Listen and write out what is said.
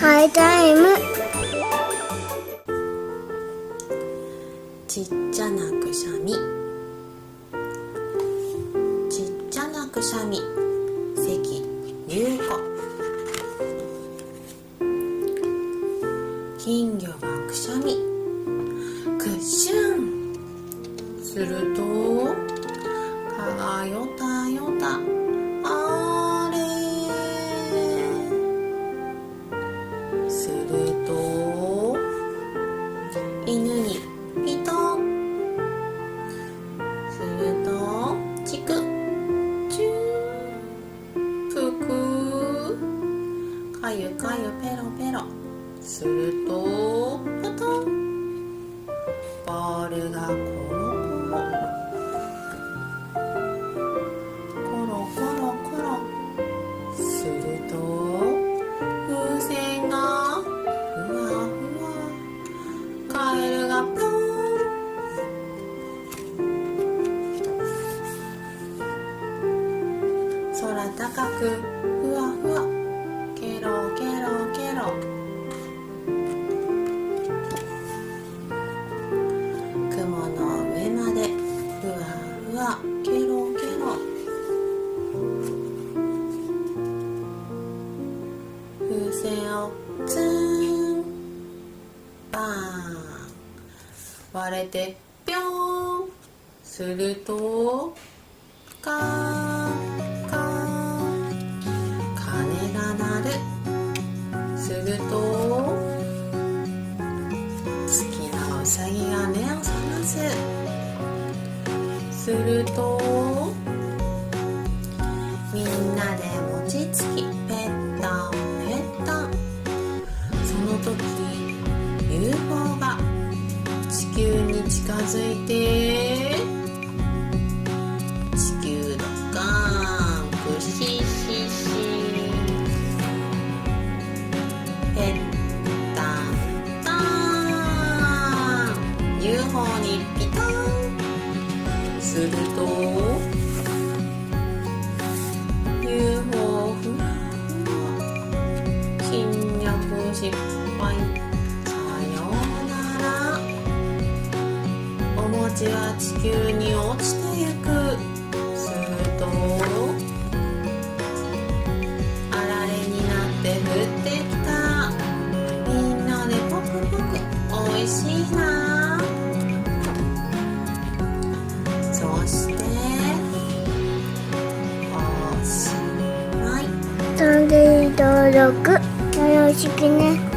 ハイタイム。ちっちゃなくしゃみ、ちっちゃなくしゃみ、関優子。金魚がくしゃみ、くっしゅん。すると蚊がよたよた、あれ。すると犬にピトン。するとチクチュー、ぷく、かゆかゆペロペロ。するとポトン、ボールがコロコロコロコロコロ。すると風船がふわふわ、カエルがぴょん。空高くふわふわ、ケロケロケロ。雲の上までふわふわ、ケロケロ。風船をツーン、バーン、割れてぴょん。するとカーカー、鐘が鳴る。すると好きなうさぎが目を覚ます。するとみんなで餅つき、ペッタンペッタン。その時 UFO が地球に近づいて、地球ドカーン、クシシシ、ペッタンタン、 UFO にピタン。すると UFO ふわふわ、侵略失敗、さようなら。お餅は地球に落ちてゆく。するとあられになって降ってきた。みんなでポクポク、おいしいな。そしておしまい。チャンネル登録よろしくね。